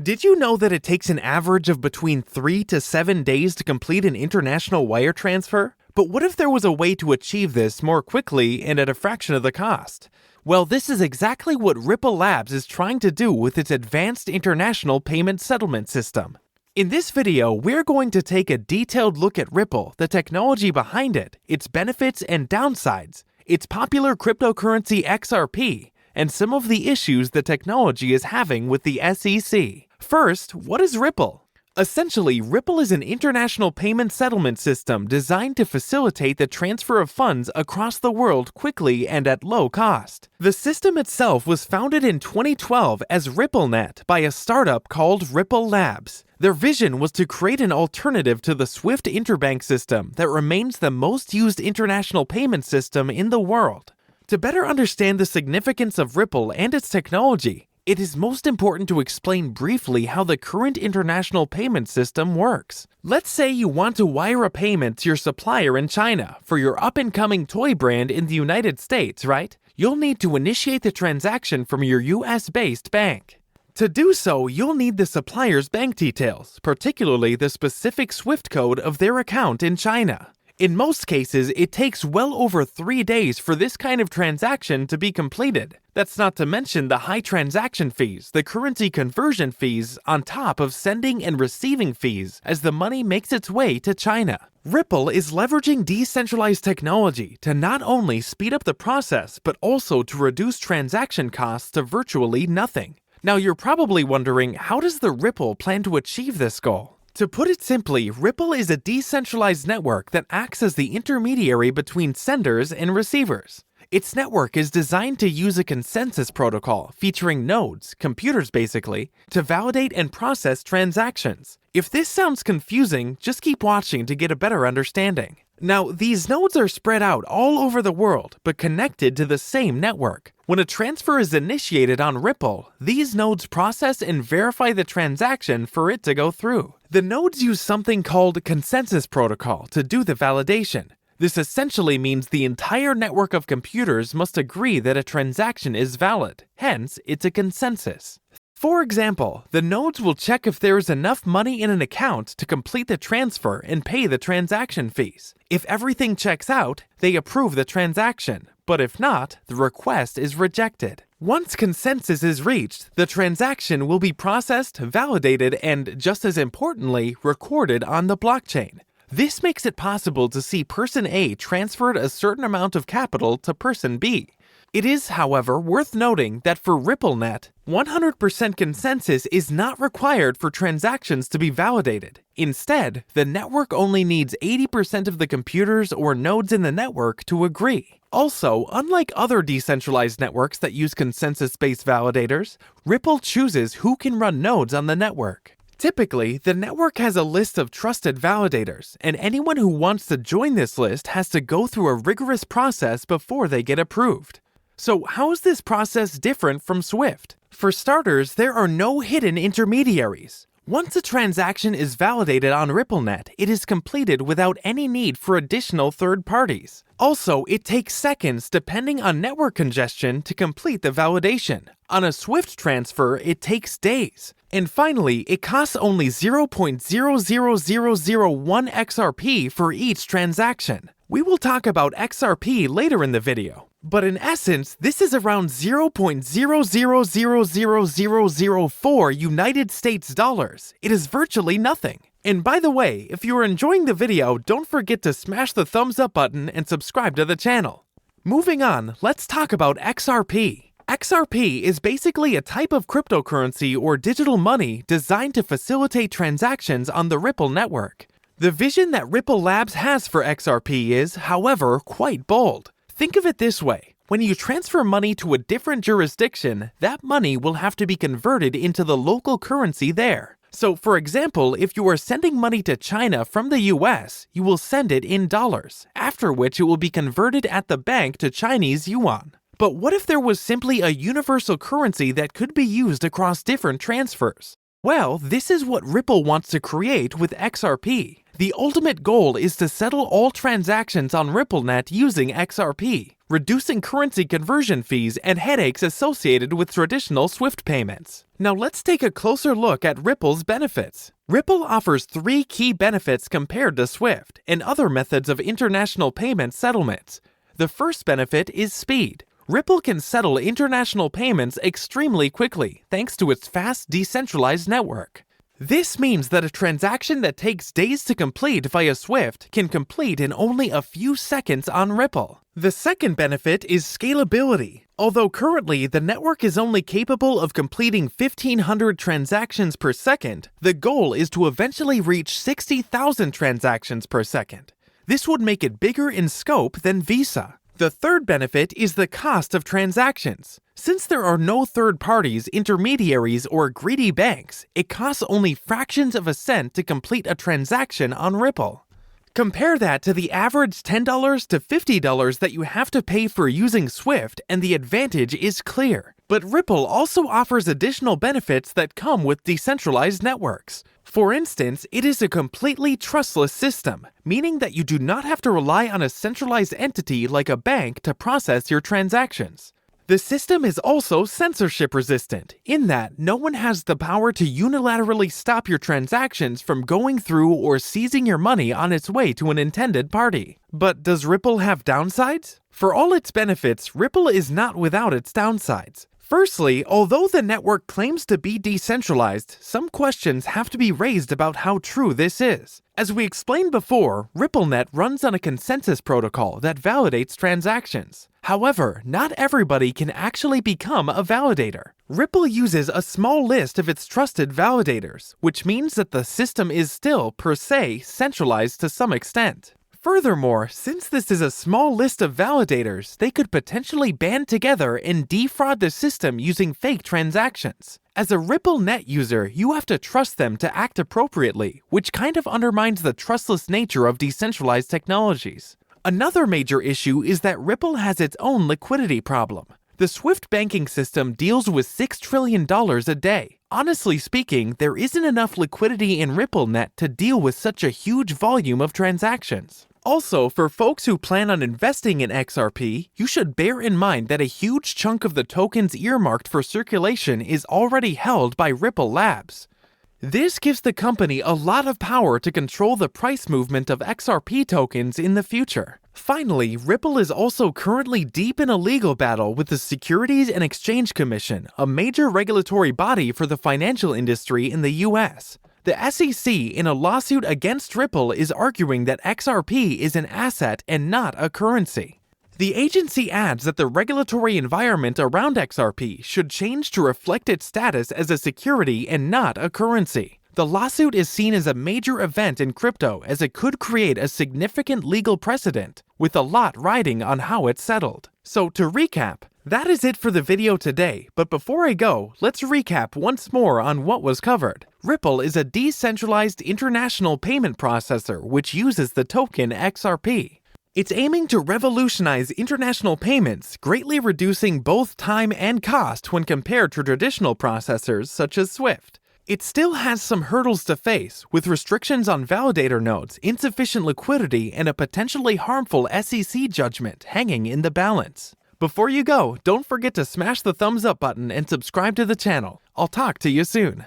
Did you know that it takes an average of between 3 to 7 days to complete an international wire transfer? But what if there was a way to achieve this more quickly and at a fraction of the cost? Well, this is exactly what Ripple Labs is trying to do with its advanced international payment settlement system. In this video, we're going to take a detailed look at Ripple, the technology behind it, its benefits and downsides, its popular cryptocurrency XRP, and some of the issues the technology is having with the SEC. First, what is Ripple? Essentially, Ripple is an international payment settlement system designed to facilitate the transfer of funds across the world quickly and at low cost. The system itself was founded in 2012 as RippleNet by a startup called Ripple Labs. Their vision was to create an alternative to the SWIFT interbank system that remains the most used international payment system in the world. To better understand the significance of Ripple and its technology, it is most important to explain briefly how the current international payment system works. Let's say you want to wire a payment to your supplier in China for your up-and-coming toy brand in the United States, right? You'll need to initiate the transaction from your US-based bank. To do so, you'll need the supplier's bank details, particularly the specific SWIFT code of their account in China. In most cases, it takes well over 3 days for this kind of transaction to be completed. That's not to mention the high transaction fees, the currency conversion fees, on top of sending and receiving fees as the money makes its way to China. Ripple is leveraging decentralized technology to not only speed up the process, but also to reduce transaction costs to virtually nothing. Now you're probably wondering, how does the Ripple plan to achieve this goal? To put it simply, Ripple is a decentralized network that acts as the intermediary between senders and receivers. Its network is designed to use a consensus protocol featuring nodes, computers basically, to validate and process transactions. If this sounds confusing, just keep watching to get a better understanding. Now, these nodes are spread out all over the world, but connected to the same network. When a transfer is initiated on Ripple, these nodes process and verify the transaction for it to go through. The nodes use something called consensus protocol to do the validation. This essentially means the entire network of computers must agree that a transaction is valid. Hence, it's a consensus. For example, the nodes will check if there is enough money in an account to complete the transfer and pay the transaction fees. If everything checks out, they approve the transaction, but if not, the request is rejected. Once consensus is reached, the transaction will be processed, validated, and, just as importantly, recorded on the blockchain. This makes it possible to see person A transferred a certain amount of capital to person B. It is, however, worth noting that for RippleNet, 100% consensus is not required for transactions to be validated. Instead, the network only needs 80% of the computers or nodes in the network to agree. Also, unlike other decentralized networks that use consensus-based validators, Ripple chooses who can run nodes on the network. Typically, the network has a list of trusted validators, and anyone who wants to join this list has to go through a rigorous process before they get approved. So how is this process different from SWIFT? For starters, there are no hidden intermediaries. Once a transaction is validated on RippleNet, it is completed without any need for additional third parties. Also, it takes seconds depending on network congestion to complete the validation. On a SWIFT transfer, it takes days. And finally, it costs only 0.00001 XRP for each transaction. We will talk about XRP later in the video. But in essence, this is around 0.0000004 United States dollars. It is virtually nothing. And by the way, if you are enjoying the video, don't forget to smash the thumbs up button and subscribe to the channel. Moving on, let's talk about XRP. XRP is basically a type of cryptocurrency or digital money designed to facilitate transactions on the Ripple network. The vision that Ripple Labs has for XRP is, however, quite bold. Think of it this way. When you transfer money to a different jurisdiction, that money will have to be converted into the local currency there. So, for example, if you are sending money to China from the US, you will send it in dollars, after which it will be converted at the bank to Chinese yuan. But what if there was simply a universal currency that could be used across different transfers? Well, this is what Ripple wants to create with XRP. The ultimate goal is to settle all transactions on RippleNet using XRP. reducing currency conversion fees and headaches associated with traditional SWIFT payments. Now let's take a closer look at Ripple's benefits. Ripple offers 3 key benefits compared to SWIFT and other methods of international payment settlements. The first benefit is speed. Ripple can settle international payments extremely quickly thanks to its fast, decentralized network. This means that a transaction that takes days to complete via SWIFT can complete in only a few seconds on Ripple. The second benefit is scalability. Although currently the network is only capable of completing 1,500 transactions per second, the goal is to eventually reach 60,000 transactions per second. This would make it bigger in scope than Visa. The third benefit is the cost of transactions. Since there are no third parties, intermediaries, or greedy banks, it costs only fractions of a cent to complete a transaction on Ripple. Compare that to the average $10 to $50 that you have to pay for using SWIFT, and the advantage is clear. But Ripple also offers additional benefits that come with decentralized networks. For instance, it is a completely trustless system, meaning that you do not have to rely on a centralized entity like a bank to process your transactions. The system is also censorship resistant, in that no one has the power to unilaterally stop your transactions from going through or seizing your money on its way to an intended party. But does Ripple have downsides? For all its benefits, Ripple is not without its downsides. Firstly, although the network claims to be decentralized, some questions have to be raised about how true this is. As we explained before, RippleNet runs on a consensus protocol that validates transactions. However, not everybody can actually become a validator. Ripple uses a small list of its trusted validators, which means that the system is still, per se, centralized to some extent. Furthermore, since this is a small list of validators, they could potentially band together and defraud the system using fake transactions. As a RippleNet user, you have to trust them to act appropriately, which kind of undermines the trustless nature of decentralized technologies. Another major issue is that Ripple has its own liquidity problem. The SWIFT banking system deals with $6 trillion a day. Honestly speaking, there isn't enough liquidity in RippleNet to deal with such a huge volume of transactions. Also, for folks who plan on investing in XRP, you should bear in mind that a huge chunk of the tokens earmarked for circulation is already held by Ripple Labs. This gives the company a lot of power to control the price movement of XRP tokens in the future. Finally, Ripple is also currently deep in a legal battle with the Securities and Exchange Commission, a major regulatory body for the financial industry in the US. The SEC, in a lawsuit against Ripple, is arguing that XRP is an asset and not a currency. The agency adds that the regulatory environment around XRP should change to reflect its status as a security and not a currency. The lawsuit is seen as a major event in crypto as it could create a significant legal precedent, with a lot riding on how it's settled. So to recap, that is it for the video today, but before I go, let's recap once more on what was covered. Ripple is a decentralized international payment processor which uses the token XRP. It's aiming to revolutionize international payments, greatly reducing both time and cost when compared to traditional processors such as SWIFT. It still has some hurdles to face, with restrictions on validator nodes, insufficient liquidity, and a potentially harmful SEC judgment hanging in the balance. Before you go, don't forget to smash the thumbs up button and subscribe to the channel. I'll talk to you soon.